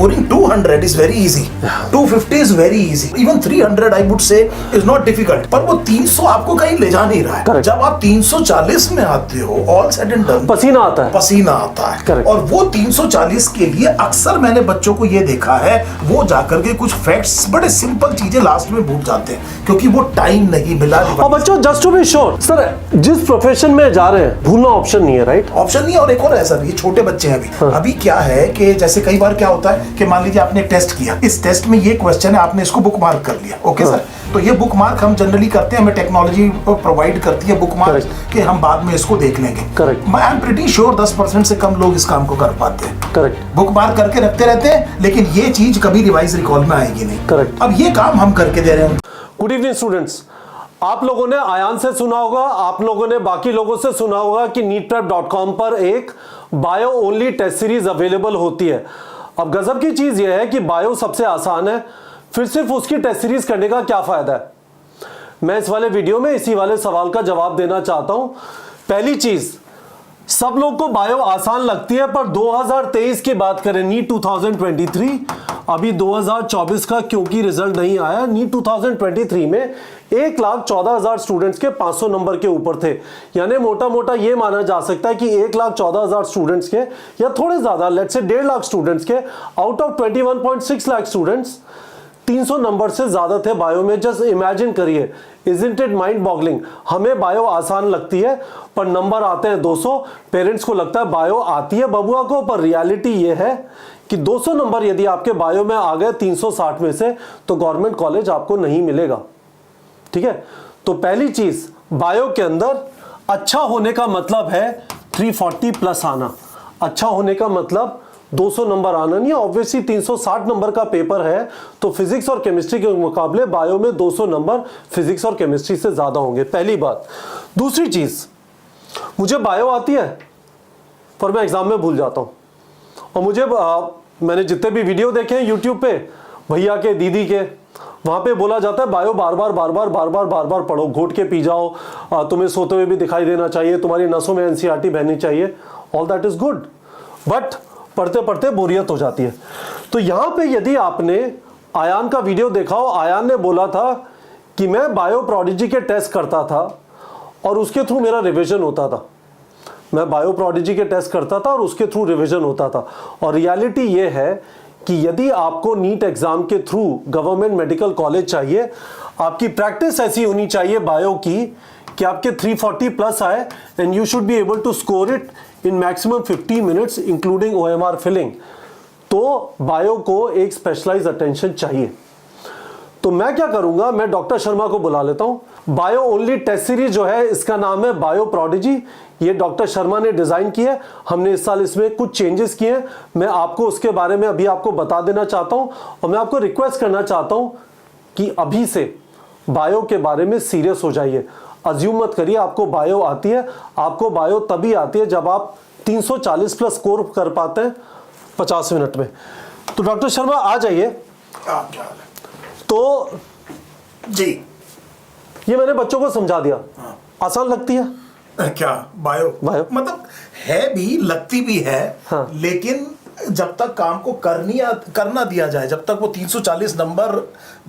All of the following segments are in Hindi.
Scoring 200 is very easy, 250 is very easy, even 300 I would say is not difficult, पर वो 300 आपको कहीं ले जा नहीं रहा है। Correct. जब आप 340 में आते हो, ऑल सेड एंड डन, पसीना आता है, पसीना आता है। Correct. और वो 340 के लिए अक्सर मैंने बच्चों को ये देखा है, वो जाकर के कुछ फैक्ट्स, बड़े सिंपल चीजें लास्ट में भूल जाते हैं क्योंकि वो टाइम नहीं मिला। और बच्चों just to be sure sir, जिस प्रोफेशन में जा रहे हैं भूलना ऑप्शन नहीं है, राइट? ऑप्शन नहीं है। और एक और ऐसा भी, छोटे बच्चे हैं अभी। हाँ। अभी क्या है कि जैसे कई बार क्या होता है कि मान लीजिए आपने टेस्ट किया, इस टेस्ट में ये क्वेश्चन है, आपने इसको बुक मार्क कर लिया, ओके हाँ। सर, तो ये बुक मार्क हम जनरली करते हैं, हमें टेक्नोलॉजी प्रोवाइड करती है बुक मार्क कि हम बाद में इसको देख लेंगे। Correct. I am pretty sure 10% से कम लोग इस काम को कर पाते हैं। करेक्ट। बुक मार्क करके रखते रहते हैं, लेकिन ये चीज कभी रिवाइज रिकॉल में आएगी नहीं। करेक्ट। अब ये काम हम करके दे रहे हैं। गुड इवनिंग स्टूडेंट्स, आप लोगों ने आयान से सुना होगा, आप लोगों ने बाकी लोगों से सुना होगा कि neetprep.com पर एक bio only test series available होती है। अब गजब की चीज यह है कि बायो सबसे आसान है, फिर सिर्फ उसकी टेस्ट सीरीज करने का क्या फायदा है? मैं इस वाले वीडियो में इसी वाले सवाल का जवाब देना चाहता हूं। पहली चीज, सब लोग को बायो आसान लगती है, पर 2023 की बात करें, नीट 2023, अभी 2024 का क्योंकि रिजल्ट नहीं आया, नीट 2023 में 1,14,000 स्टूडेंट्स के 500 नंबर के ऊपर थे। यानी मोटा मोटा ये माना जा सकता है कि 1,14,000 स्टूडेंट्स के, या थोड़े ज्यादा, लेट्स से 1.5 लाख स्टूडेंट्स के out of 21.6 lakh students 300 number से ज्यादा थे बायो में। जस्ट इमेजिन करिए, इजंट इट माइंड बॉगलिंग? हमें बायो आसान लगती है पर नंबर आते हैं 200। पेरेंट्स को लगता है बायो आती है बबुआ को, पर रियलिटी ये है कि 200 नंबर यदि आपके बायो में आ गए 360 में से, तो गवर्नमेंट कॉलेज आपको नहीं मिलेगा। ठीक है, तो पहली चीज, बायो के अंदर अच्छा होने का मतलब है 340 प्लस आना। अच्छा होने का मतलब 200 नंबर आना नहीं है। ऑब्वियसली 360 नंबर का पेपर है, तो फिजिक्स और केमिस्ट्री के मुकाबले बायो में 200 नंबर फिजिक्स और केमिस्ट्री से ज्यादा होंगे, पहली बात। दूसरी चीज, मुझे बायो आती है पर मैं एग्जाम में भूल जाता हूं। और मुझे मैंने जितने भी वीडियो देखे हैं यूट्यूब पे, भैया के, दीदी के, वहां पे बोला जाता है बायो बार बार पढ़ो, घोट के पी जाओ, तुम्हें सोते हुए भी दिखाई देना चाहिए, तुम्हारी नसों में एनसीईआरटी बहनी चाहिए। All that is good, but पढ़ते पढ़ते बोरियत हो जाती है। तो यहां पे यदि आपने आयान का वीडियो देखा हो, आयान ने बोला था कि मैं बायो प्रोडिजी के टेस्ट करता था और उसके थ्रू मेरा रिवीजन होता था। मैं बायो प्रोडिजी के टेस्ट करता था और उसके थ्रू रिवीजन होता था। और रियलिटी ये है कि यदि आपको नीट एग्जाम के थ्रू गवर्नमेंट मेडिकल कॉलेज चाहिए, आपकी प्रैक्टिस ऐसी होनी चाहिए बायो की कि आपके 340 प्लस आए, and you should be able to score it in maximum 50 minutes including OMR filling. तो बायो को एक स्पेशलाइज्ड अटेंशन चाहिए। तो मैं क्या करूंगा, मैं डॉक्टर शर्मा को बुला लेता हूं। बायो ओनली टेस्ट सीरीज जो है, इसका नाम है बायो प्रोडिजी। ये डॉक्टर शर्मा ने डिजाइन किया है, हमने इस साल इसमें कुछ चेंजेस किए हैं। मैं आपको उसके बारे में अभी आपको बता देना चाहता हूं, और मैं आपको रिक्वेस्ट करना चाहता हूं कि अभी से बायो के बारे में सीरियस हो जाइए। अज्यूम मत करिए आपको बायो आती है। आपको बायो तभी आती है जब आप 340 प्लस स्कोर कर पाते हैं 50 मिनट में। तो डॉक्टर शर्मा आ जाइए। तो जी, ये मैंने बच्चों को समझा दिया। आसान लगती है क्या बायो? मतलब है भी, लगती भी है। हाँ। लेकिन जब तक काम को करना दिया जाए, जब तक वो 340 नंबर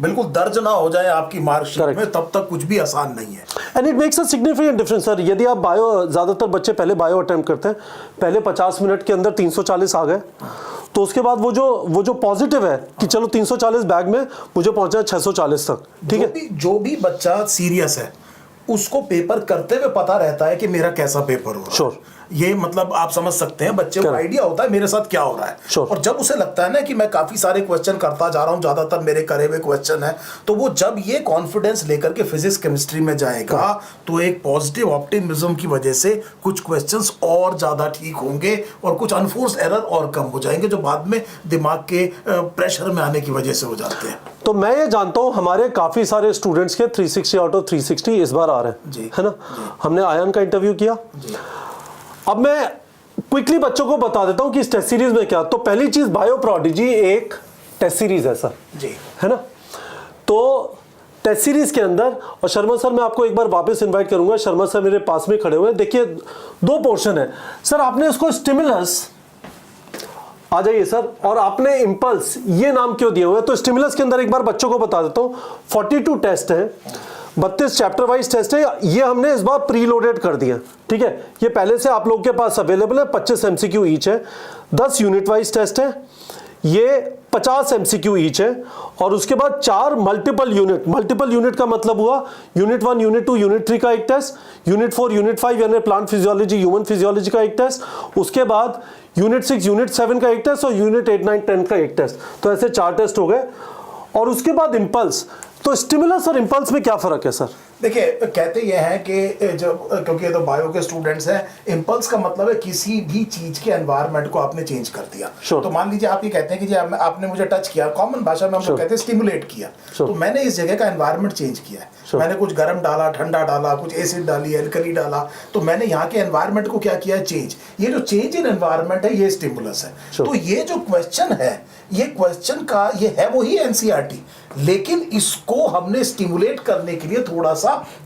बिल्कुल दर्ज ना हो जाए आपकी मार्कशीट में, तब तक कुछ भी आसान नहीं है। And it makes a significant difference sir. यदि आप बायो, ज्यादातर बच्चे पहले बायो अटेम्प्ट करते हैं, पहले 50 मिनट के अंदर 340 आ गए, तो उसके बाद वो जो पॉजिटिव है कि चलो 340 बैग में, मुझे पहुंचा है 640 तक। ठीक है, जो भी बच्चा सीरियस है उसको पेपर करते हुए पता रहता है कि मेरा कैसा पेपर हो रहा है। Sure. ये मतलब आप समझ सकते हैं, बच्चे को आइडिया होता है मेरे साथ क्या हो रहा है। Sure. और जब उसे लगता है ना कि मैं काफी सारे क्वेश्चन करता जा रहा हूं, ज्यादातर मेरे करे हुए क्वेश्चन है, तो वो जब ये कॉन्फिडेंस लेकर के फिजिक्स केमिस्ट्री में जाएगा, तो एक पॉजिटिव ऑप्टिमिज्म की वजह से कुछ क्वेश्चंस और ज्यादा ठीक होंगे और कुछ अनफोर्स एरर और कम हो जाएंगे, जो बाद में दिमाग के प्रेशर में आने की वजह से हो जाते हैं। तो मैं ये जानता हूं हमारे काफी सारे स्टूडेंट्स के 360 आउट ऑफ 360 इस बार आ रहे हैं जी, है ना जी। हमने आयान का इंटरव्यू किया जी। अब मैं क्विकली बच्चों को बता देता हूं कि इस टेस्ट सीरीज में क्या। तो पहली चीज, बायो प्रोडिजी एक टेस्ट सीरीज है सर जी, है ना। तो टेस्ट सीरीज के अंदर, और शर्मा सर मैं आपको एक बार वापस इनवाइट करूंगा, शर्मा सर मेरे पास में खड़े हुए हैं। देखिए 2 पोर्शन है सर। आपने इसको स्टिमुलस आ जाइए सर। और आपने इम्पल्स ये नाम क्यों दिए हुए हैं? तो स्टिमुलस के अंदर एक बार बच्चों को बता देता हूँ, 42 टेस्ट हैं, 32 चैप्टर वाइज टेस्ट है। ये हमने इस बार प्री लोडेड कर दिया, ठीक है। ये पहले से आप लोगों के पास अवेलेबल है, 25 MCQ ईच है, 10 यूनिट वाइज टेस्ट है, ये 50 MCQ ईच है, और उसके बाद 4 मल्टीपल यूनिट का मतलब हुआ यूनिट 1, यूनिट 2, यूनिट 3 का एक टेस्ट, यूनिट 4, यूनिट 5 यानी प्लांट फिजियोलॉजी, ह्यूमन फिजियोलॉजी का एक टेस्ट, उसके बाद यूनिट 6, यूनिट 7 का एक टेस्ट, और यूनिट 8, 9, 10 का एक टेस्ट। तो ऐसे 4 टेस्ट हो गए। और उसके बाद इंपल्स। तो स्टिमुलस और इंपल्स में क्या फर्क है सर? देखिए, कहते ये हैं कि जब, क्योंकि ये तो बायो के स्टूडेंट्स हैं, इंपल्स का मतलब है किसी भी चीज के एनवायरनमेंट को आपने चेंज कर दिया। तो मान लीजिए आप ये कहते हैं कि जी आपने मुझे टच किया, कॉमन भाषा में हम लोग कहते हैं स्टिमुलेट किया, तो मैंने इस जगह का एनवायरनमेंट चेंज किया है। मैंने कुछ गर्म डाला, ठंडा डाला, कुछ एसिड डाली, एल्कली डाला, तो मैंने यहाँ के एनवायरनमेंट को क्या किया है, चेंज। ये जो चेंज इन एनवायरनमेंट है, ये स्टिमुलस है। तो ये जो क्वेश्चन है, ये क्वेश्चन का ये है वही एनसीईआरटी, लेकिन इसको हमने स्टिमुलेट करने के लिए थोड़ा सा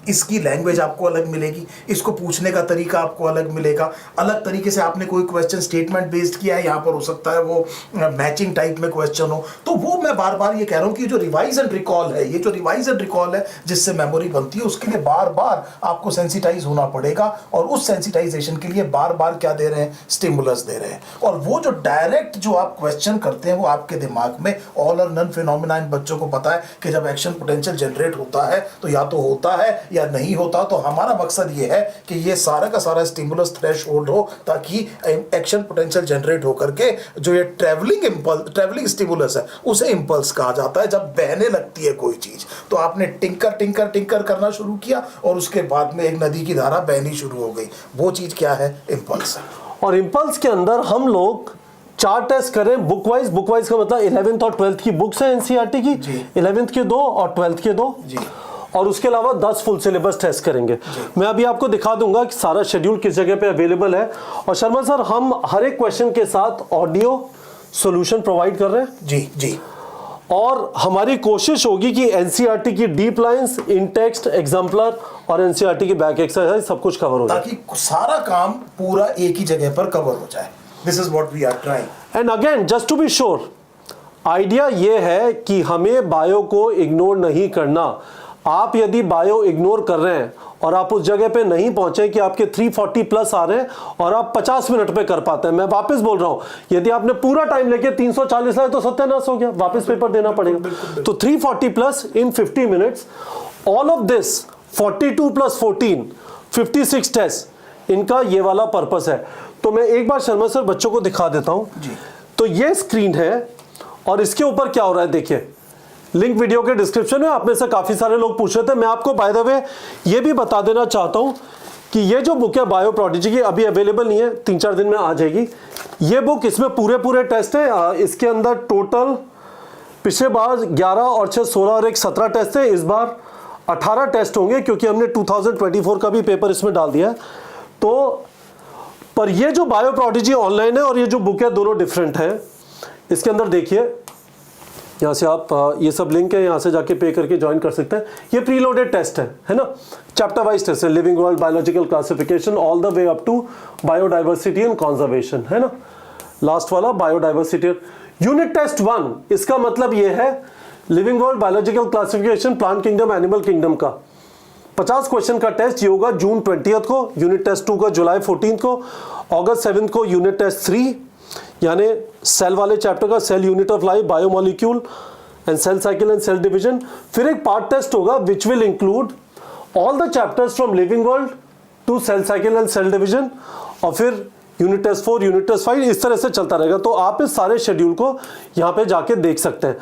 इसकी लैंग्वेज आपको अलग मिलेगी, इसको पूछने का तरीका आपको अलग मिलेगा, अलग तरीके से आपने कोई क्वेश्चन स्टेटमेंट बेस्ड किया है, यहाँ पर हो सकता है वो मैचिंग टाइप में क्वेश्चन हो। तो वो मैं बार बार ये कह रहा हूँ कि जो रिवाइज एंड रिकॉल है, ये जो रिवाइज एंड रिकॉल है जिससे मेमोरी बनती है, उसके लिए बार बार आपको सेंसिटाइज होना पड़ेगा, और उस सेंसिटाइजेशन के लिए बार बार क्या दे रहे हैं, स्टिमुलस दे रहे हैं। और वो जो डायरेक्ट जो आप क्वेश्चन करते हैं, वो आपके दिमाग में ऑल और नन फिनोमेना इन बच्चों को पता है कि जब एक्शन पोटेंशियल जनरेट होता है तो या तो होता है या नहीं होता। तो हमारा मकसद ये है कि ये सारा का सारा स्टिमुलस थ्रेशोल्ड हो, ताकि एक्शन पोटेंशियल जनरेट होकर के जो ये ट्रैवलिंग स्टिमुलस है, उसे इंपल्स कहा जाता है। जब बहने लगती है कोई चीज, तो आपने टिंकर टिंकर टिंकर करना शुरू किया, और उसके बाद में एक नदी की धारा बहनी शुरू हो गई, वो चीज क्या है, इंपल्स है। और इंपल्स के अंदर हम लोग 4 टेस्ट करें बुक वाइज का मतलब 11th और 12th की बुक्स है एनसीईआरटी की, 11th के 2 और 12th के 2 जी, और उसके अलावा 10 फुल सिलेबस टेस्ट करेंगे। मैं अभी आपको दिखा दूंगा कि सारा शेड्यूल किस जगह पे अवेलेबल है। और शर्मा सर, हम हर एक क्वेश्चन के साथ ऑडियो सॉल्यूशन प्रोवाइड कर रहे हैं। जी जी। और हमारी कोशिश होगी कि एनसीईआरटी की डीप लाइंस, इन टेक्स्ट, एग्जाम्पलर और एनसीईआरटी की बैक एक्सरसाइज सब कुछ कवर हो जाए, ताकि सारा काम पूरा एक ही जगह पर कवर हो जाए। This is what we are trying. And again, just to be sure, idea ये है कि हमें बायो को इग्नोर नहीं करना। आप यदि बायो इग्नोर कर रहे हैं और आप उस जगह पे नहीं पहुंचे कि आपके 340 प्लस आ रहे हैं और आप 50 मिनट पे कर पाते हैं, मैं वापस बोल रहा हूं, यदि आपने पूरा टाइम लेके 340 लाए तो सत्यानाश हो गया, वापस पेपर देना पड़ेगा। तो 340 plus in 50 minutes, all of this 42 plus 14, 56 test, इनका ये वाला पर्पस है। तो मैं एक बार शर्मा सर बच्चों को दिखा देता हूं। तो ये स्क्रीन है, और इसके ऊपर क्या हो रहा है देखिए, लिंक वीडियो के डिस्क्रिप्शन में। आप में से काफी सारे लोग पूछ रहे थे, मैं आपको बाय द वे ये भी बता देना चाहता हूं कि ये जो बुक है बायो प्रोडिजी की, अभी अवेलेबल नहीं है, 3-4 दिन में आ जाएगी ये बुक। इसमें पूरे टेस्ट है। इसके अंदर टोटल पिछले बार 11 और 6 16 और 1 17 टेस्ट है, इस बार 18 टेस्ट होंगे, क्योंकि हमने 2024 का भी पेपर इसमें डाल दिया है। तो पर ये जो बायो प्रोडिजी ऑनलाइन है और ये जो बुक है, दोनों डिफरेंट है। इसके अंदर देखिए, यहाँ से आप ये सब लिंक है, यहाँ से जाके पे करके ज्वाइन कर सकते हैं। ये प्री लोडेड टेस्ट है ना, चैप्टर वाइज टेस्ट है, living world, biological classification, all the way up to biodiversity and conservation, है ना, लास्ट वाला बायोडाइवर्सिटी। यूनिट टेस्ट 1, इसका मतलब ये है living world, biological classification, plant kingdom, animal kingdom का 50 क्वेश्चन का टेस्ट। ये होगा जून 20 को, यूनिट टेस्ट 2 का जुलाई 14 को, अगस्त 7 को यूनिट टेस्ट 3 यानी सेल वाले चैप्टर का, cell unit of life, biomolecule and cell cycle and cell division. फिर एक पार्ट टेस्ट होगा which will include all the chapters from living world to cell cycle and cell division, और फिर यूनिट टेस्ट 4, यूनिट टेस्ट 5, इस तरह से चलता रहेगा। तो आप इस सारे शेड्यूल को यहाँ पे जाके देख सकते हैं।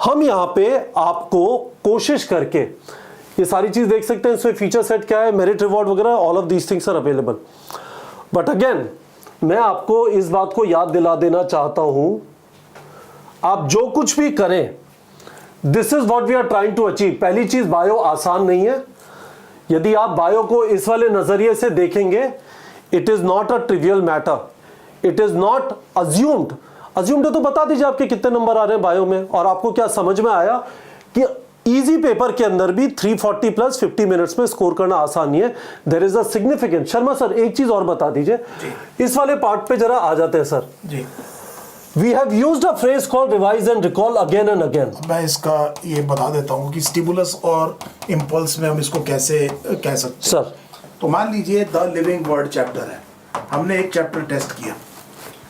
हम यहाँ पे आपको कोशिश करके ये सारी चीज देख सकते हैं। इसमें फीचर सेट क्या है, मेरिट रिवॉर्ड वगैरह, all of these things are available. But again मैं आपको इस बात को याद दिला देना चाहता हूं, आप जो कुछ भी करें, this is what we are trying to achieve. पहली चीज, बायो आसान नहीं है। यदि आप बायो को इस वाले नजरिए से देखेंगे, it is not a trivial matter, it is not assumed. तो बता दीजिए आपके कितने नंबर आ रहे हैं बायो में, और आपको क्या समझ में आया कि इजी पेपर के अंदर भी 340 प्लस 50 मिनट्स में स्कोर करना आसान नहीं है। There is a significant. Sharma sir, एक चीज और बता दीजिए, इस वाले पार्ट पे जरा आ जाते हैं sir ji. We have used a phrase called revise and recall again and again. मैं इसका ये बता देता हूँ कि स्टिमुलस और इम्पल्स में हम इसको कैसे कह सकते हैं। सर तो मान लीजिए द लिविंग वर्ड चैप्टर है, हमने एक चैप्टर टेस्ट किया।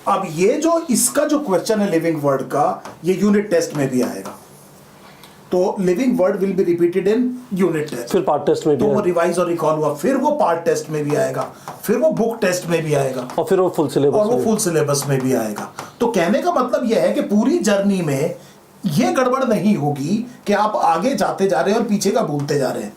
अब ये जो इसका जो क्वेश्चन है लिविंग वर्ड का, ये यूनिट टेस्ट में भी आएगा। तो living word will be repeated in unit test, फिर पार्ट टेस्ट में भी तो वो है, रिवाइज और रिकॉल हुआ, फिर वो पार्ट टेस्ट में भी आएगा, फिर वो बुक टेस्ट में भी आएगा, और फिर वो फुल सिलेबस और वो फुल सिलेबस में भी आएगा। तो कहने का मतलब यह है कि पूरी जर्नी में ये गड़बड़ नहीं होगी कि आप आगे जाते जा रहे हैं और पीछे का भूलते जा रहे हैं।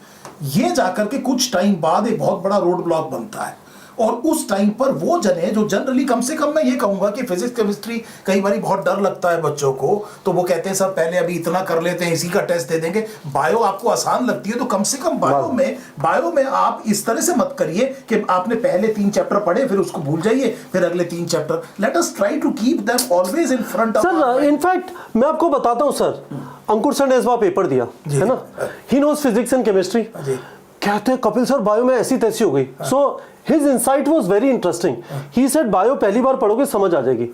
ये जाकर के कुछ टाइम बाद एक बहुत बड़ा रोड ब्लॉक बनता है, और उस टाइम पर वो जने जो जनरली, कम से कम मैं ये कहूंगा कि फिजिक्स केमिस्ट्री कई बार बहुत डर लगता है बच्चों को, तो वो कहते हैं सर पहले अभी इतना कर लेते हैं, इसी का टेस्ट दे देंगे। बायो आपको आसान लगती है तो कम से कम बायो में आप इस तरह से मत करिए कि आपने पहले 3 चैप्टर पढ़े फिर उसको भूल जाइए, फिर अगले 3 chapter. Let us try to keep them always in front of. Sir in fact मैं आपको बताता हूं सर, अंकुर सर ने इस बार पेपर दिया है ना, he knows physics and chemistry, कहते हैं कपिल सर बायो में ऐसी तैसी हो गई। So his insight was very interesting. He said bio पहली बार पढ़ोगे समझ आ जाएगी,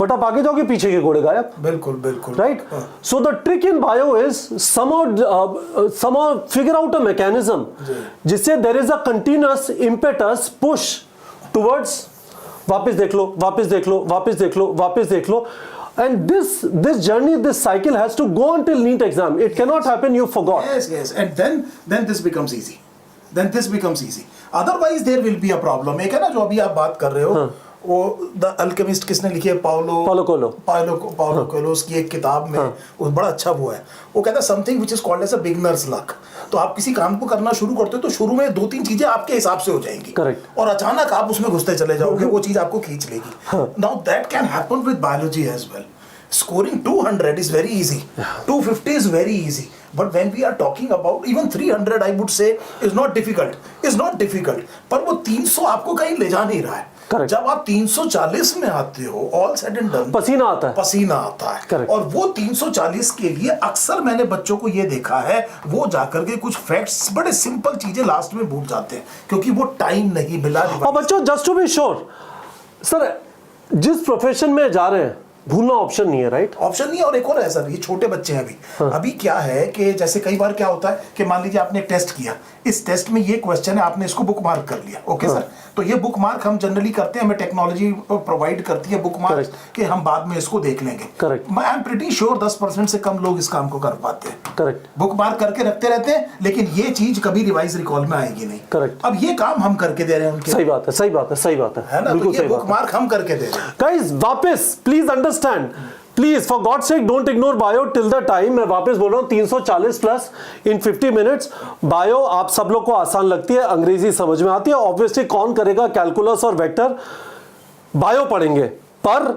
बट आप आगे जाओगे पीछे के घोड़े गायब। बिल्कुल बिल्कुल right. So the trick in bio is somehow figure out a mechanism जिससे there is a continuous impetus push towards वापस देख लो, वापस देख लो, वापस देख लो, वापस देख लो। And this journey, this cycle has to go until NEET exam. It cannot happen you forgot. Yes, and then this becomes easy. Then this becomes easy. Otherwise there will be a problem. एक है ना जो अभी आप बात कर रहे हो, वो द अल्केमिस्ट किसने लिखी है? Paulo Coelho. उसकी एक किताब में वो बड़ा अच्छा वो है, वो कहता है something which is called as a beginner's luck. तो आप किसी काम को करना शुरू करते हो तो शुरू में 2-3 चीजें आपके हिसाब से हो जाएंगी, करेक्ट, और अचानक आप उसमें घुसते चले जाओगे, वो चीज आपको खींच लेगी। Now that can happen with biology as well. Scoring 200 is very easy. 250 is very easy. But when we are talking about even 300, I would say is not difficult. Is not difficult. पर वो 300 आपको कहीं ले जा नहीं रहा है। Correct. जब आप 340 में आते हो, all said and done, पसीना आता है, पसीना आता है। Correct. और वो 340 के लिए अक्सर मैंने बच्चों को ये देखा है, वो जाकर के कुछ फैक्ट्स, बड़े सिंपल चीजें लास्ट में भूल जाते हैं क्योंकि वो टाइम नहीं मिला। और बच्चों just to be sure sir, जिस प्रोफेशन में जा रहे हैं भूलना ऑप्शन नहीं है, राइट? ऑप्शन नहीं है। और एक और है सर, ये छोटे बच्चे हैं अभी। अभी क्या है कि जैसे कई बार क्या होता है कि मान लीजिए आपने एक टेस्ट किया, इस टेस्ट में ये क्वेश्चन है, आपने इसको बुक मार्क कर लिया, ओके सर। तो ये बुक मार्क हम जनरली करते हैं, हमें टेक्नोलॉजी प्रोवाइड करती है बुक मार्क कि हम बाद में इसको देख लेंगे। Correct. I am pretty sure 10% से कम लोग इस काम को कर पाते हैं। करेक्ट। बुक मार्क करके रखते रहते हैं, लेकिन ये चीज कभी रिवाइज रिकॉल में आएगी नहीं। करेक्ट। अब ये काम हम करके दे रहे हैं उनके। सही बात है, सही बात है, सही बात है ना, बिल्कुल तो ये सही बुक बात मार्क हम करके दे रहे हैं। गाइस वापस please understand, please for God sake don't ignore bio till the time. मैं वापस बोल रहा हूं 340 प्लस इन 50 मिनट्स। बायो आप सब लोग को आसान लगती है, अंग्रेजी समझ में आती है, ऑब्वियसली कौन करेगा कैलकुलस और वेक्टर, बायो पढ़ेंगे। पर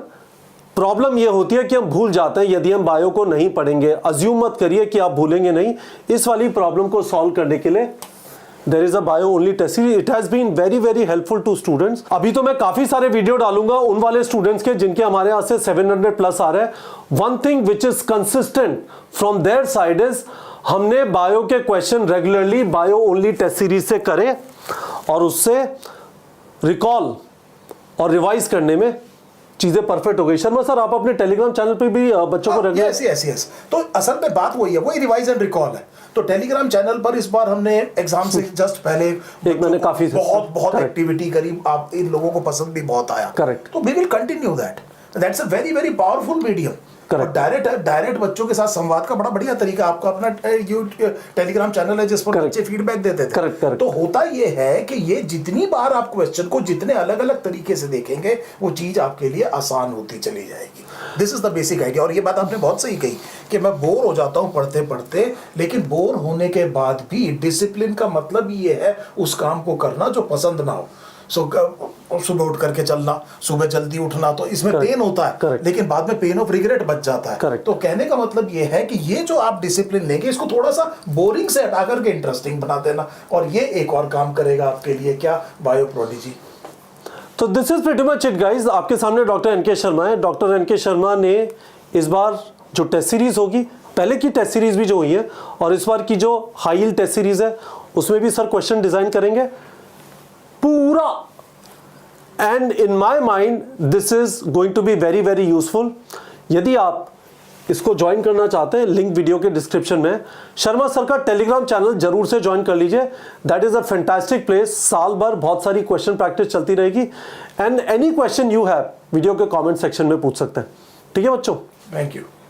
प्रॉब्लम यह होती है कि हम भूल जाते हैं यदि हम बायो को नहीं पढ़ेंगे। अज्यूम मत करिए कि आप भूलेंगे नहीं। इस वाली प्रॉब्लम को सॉल्व करने के लिए there is a bio only test series. It has been very helpful to students. अभी तो मैं काफी सारे वीडियो डालूंगा उन वाले स्टूडेंट्स के जिनके हमारे यहाँ से 700 प्लस आ रहे हैं। One thing which is consistent from their side is हमने बायो के question regularly bio only test series से करे और उससे रिकॉल और रिवाइज करने में चीजें परफेक्ट हो गई। शर्मा सर आप अपने टेलीग्राम चैनल पे भी बच्चों को रेगुलर यस तो असल में बात वही है, वही रिवाइज एंड रिकॉल है। तो टेलीग्राम चैनल पर इस बार हमने एग्जाम से जस्ट पहले एक मैंने काफी बहुत एक्टिविटी करी, आप इन लोगों को पसंद भी बहुत आया। करेक्ट। तो we will continue that's a very powerful medium. Direct बच्चों के साथ संवाद का बड़ा बढ़िया तरीका। आपका अपना टेलीग्राम चैनल है जिस पर बच्चे फीडबैक देते थे। करेक्ट। तो होता ये है कि ये जितनी बार आप क्वेश्चन को जितने अलग अलग तरीके से देखेंगे वो चीज आपके लिए आसान होती चली जाएगी। This is the basic idea. और ये बात आपने बहुत सही कही कि मैं बोर हो जाता हूँ पढ़ते पढ़ते, लेकिन बोर होने के बाद भी डिसिप्लिन का मतलब ये है उस काम को करना जो पसंद ना हो। सुबह उठ करके चलना, सुबह जल्दी उठना, तो इसमें पेन होता है लेकिन बाद में पेन ऑफ रिग्रेट बच जाता है। तो कहने का मतलब ये है कि ये जो आप डिसिप्लिन लेंगे इसको थोड़ा सा बोरिंग से हटा करके इंटरेस्टिंग बना देना, और ये एक और काम करेगा आपके लिए, क्या? Bio prodigy. तो this is pretty much it guys. आपके सामने डॉक्टर एनके शर्मा है। डॉक्टर एनके शर्मा ने इस बार जो टेस्ट सीरीज होगी, पहले की टेस्ट सीरीज भी जो हुई है और इस बार की जो हाई यील्ड टेस्ट सीरीज है उसमें भी सर क्वेश्चन डिजाइन करेंगे, पूरा and in my mind this is going to be very very useful. यदि आप इसको ज्वाइन करना चाहते हैं, लिंक वीडियो के डिस्क्रिप्शन में। शर्मा सर का टेलीग्राम चैनल जरूर से ज्वाइन कर लीजिए, that is a fantastic place. साल भर बहुत सारी क्वेश्चन प्रैक्टिस चलती रहेगी and any question you have video के कमेंट सेक्शन में पूछ सकते हैं। ठीक है बच्चों, थैंक यू।